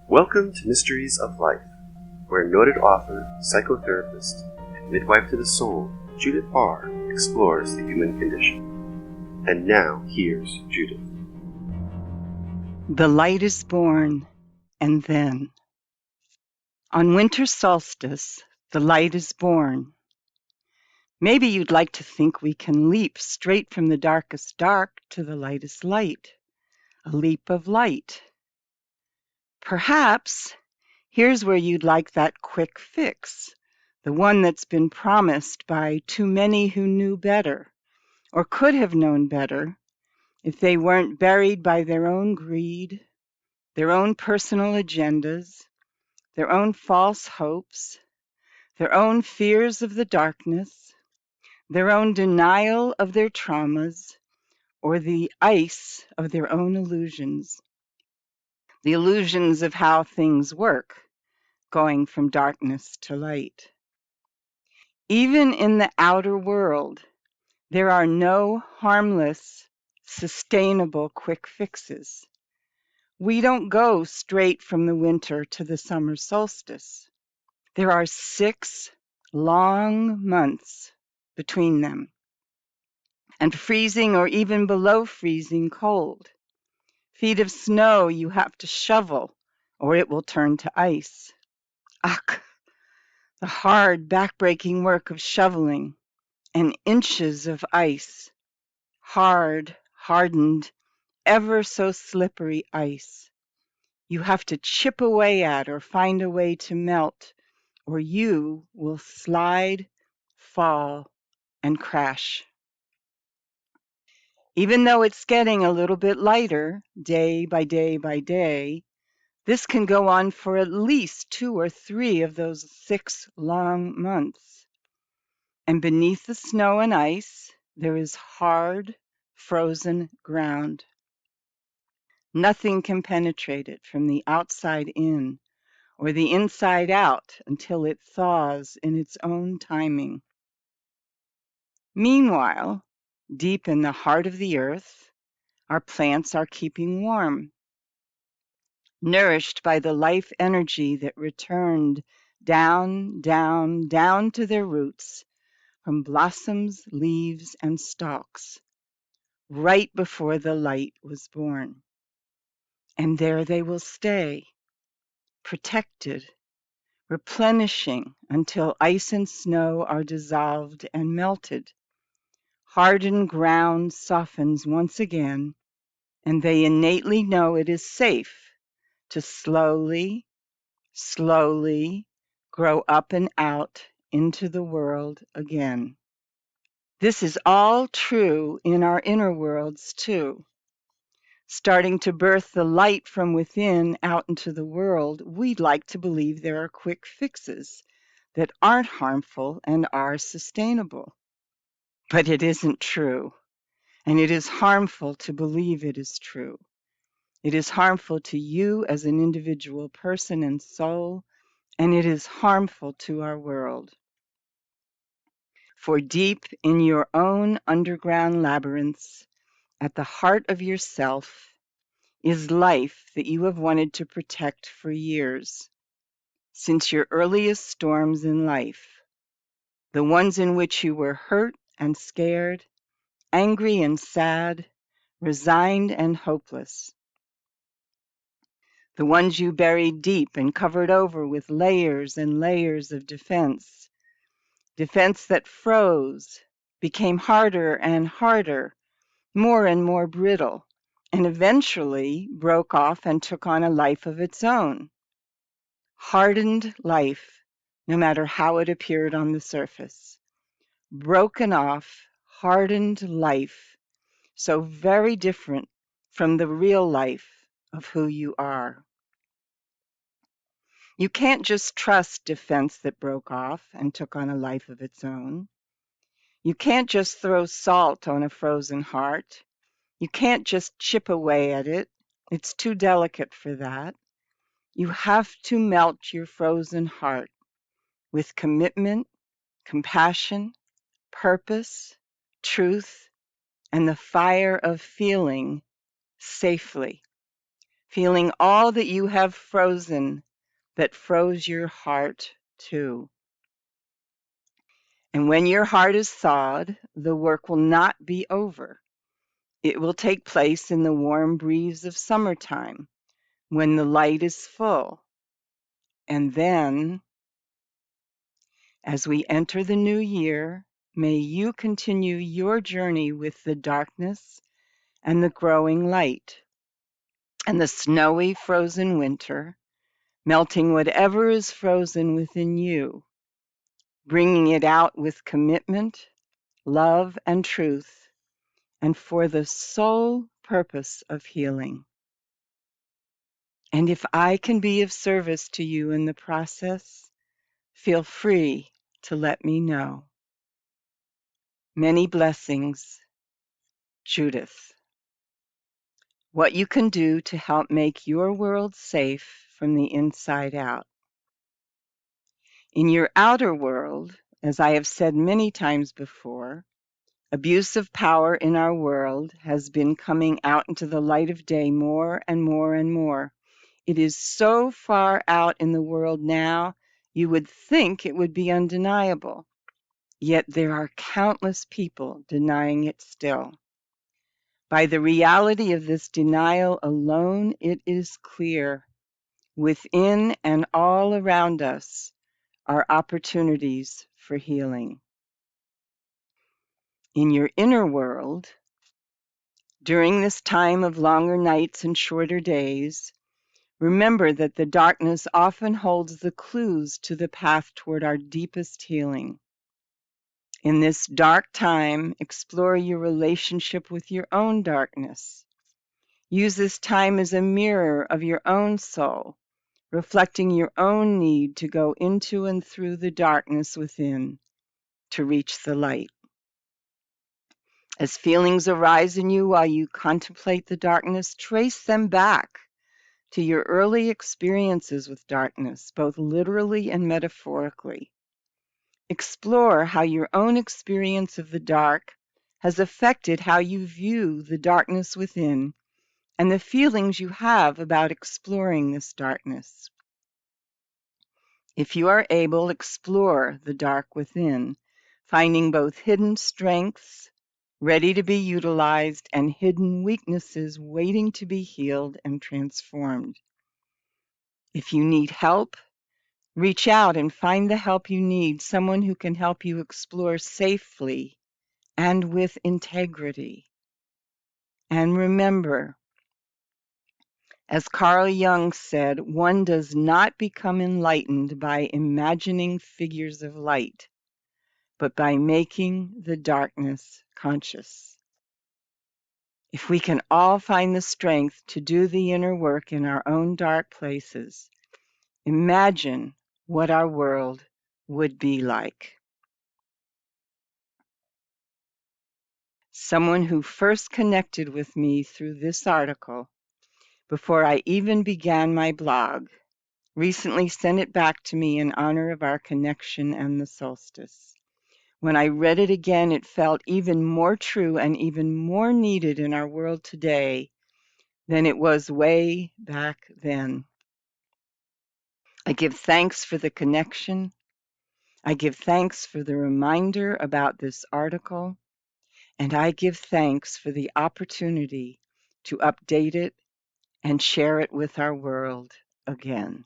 Welcome to Mysteries of Life, where noted author, psychotherapist, and midwife to the soul, Judith R. explores the human condition. And now, here's Judith. The light is born, and then. On winter solstice, the light is born. Maybe you'd like to think we can leap straight from the darkest dark to the lightest light, a leap of light. Perhaps here's where you'd like that quick fix, the one that's been promised by too many who knew better, or could have known better, if they weren't buried by their own greed, their own personal agendas, their own false hopes, their own fears of the darkness, their own denial of their traumas, or the ice of their own illusions, the illusions of how things work, going from darkness to light. Even in the outer world, there are no harmless, sustainable quick fixes. We don't go straight from the winter to the summer solstice. There are 6 long months between them, and freezing or even below freezing cold. Feet of snow you have to shovel, or it will turn to ice. Ach, the hard, backbreaking work of shoveling, and inches of ice, hard, hardened, ever so slippery ice. You have to chip away at or find a way to melt, or you will slide, fall, and crash. Even though it's getting a little bit lighter day by day by day, this can go on for at least 2 or 3 of those 6 long months. And beneath the snow and ice, there is hard, frozen ground. Nothing can penetrate it from the outside in or the inside out until it thaws in its own timing. Meanwhile, deep in the heart of the earth, our plants are keeping warm, nourished by the life energy that returned down, down, down to their roots from blossoms, leaves, and stalks, right before the light was born. And there they will stay, protected, replenishing until ice and snow are dissolved and melted. Hardened ground softens once again, and they innately know it is safe to slowly, slowly grow up and out into the world again. This is all true in our inner worlds too. Starting to birth the light from within out into the world, we'd like to believe there are quick fixes that aren't harmful and are sustainable. But it isn't true, and it is harmful to believe it is true. It is harmful to you as an individual person and soul, and it is harmful to our world. For deep in your own underground labyrinths, at the heart of yourself, is life that you have wanted to protect for years, since your earliest storms in life, the ones in which you were hurt and scared, angry and sad, resigned and hopeless. The ones you buried deep and covered over with layers and layers of defense. Defense that froze, became harder and harder, more and more brittle, and eventually broke off and took on a life of its own. Hardened life, no matter how it appeared on the surface. Broken off, hardened life, so very different from the real life of who you are. You can't just trust defense that broke off and took on a life of its own. You can't just throw salt on a frozen heart. You can't just chip away at it. It's too delicate for that. You have to melt your frozen heart with commitment, compassion, purpose, truth, and the fire of feeling safely. feeling all that you have frozen that froze your heart too. And when your heart is thawed, the work will not be over. It will take place in the warm breeze of summertime when the light is full. And then, as we enter the new year, may you continue your journey with the darkness and the growing light and the snowy frozen winter, melting whatever is frozen within you, bringing it out with commitment, love, and truth, and for the sole purpose of healing. And if I can be of service to you in the process, feel free to let me know. Many blessings, Judith. What you can do to help make your world safe from the inside out. In your outer world, as I have said many times before, abuse of power in our world has been coming out into the light of day more and more and more. It is so far out in the world now, you would think it would be undeniable. Yet there are countless people denying it still. By the reality of this denial alone, it is clear within and all around us are opportunities for healing. In your inner world, during this time of longer nights and shorter days, remember that the darkness often holds the clues to the path toward our deepest healing. In this dark time, explore your relationship with your own darkness. Use this time as a mirror of your own soul, reflecting your own need to go into and through the darkness within to reach the light. As feelings arise in you while you contemplate the darkness, trace them back to your early experiences with darkness, both literally and metaphorically. Explore how your own experience of the dark has affected how you view the darkness within and the feelings you have about exploring this darkness. If you are able, explore the dark within, finding both hidden strengths ready to be utilized and hidden weaknesses waiting to be healed and transformed. If you need help, reach out and find the help you need, someone who can help you explore safely and with integrity. And remember, as Carl Jung said, one does not become enlightened by imagining figures of light, but by making the darkness conscious. If we can all find the strength to do the inner work in our own dark places, imagine what our world would be like. Someone who first connected with me through this article, before I even began my blog, recently sent it back to me in honor of our connection and the solstice. When I read it again, it felt even more true and even more needed in our world today than it was way back then. I give thanks for the connection. I give thanks for the reminder about this article. And I give thanks for the opportunity to update it and share it with our world again.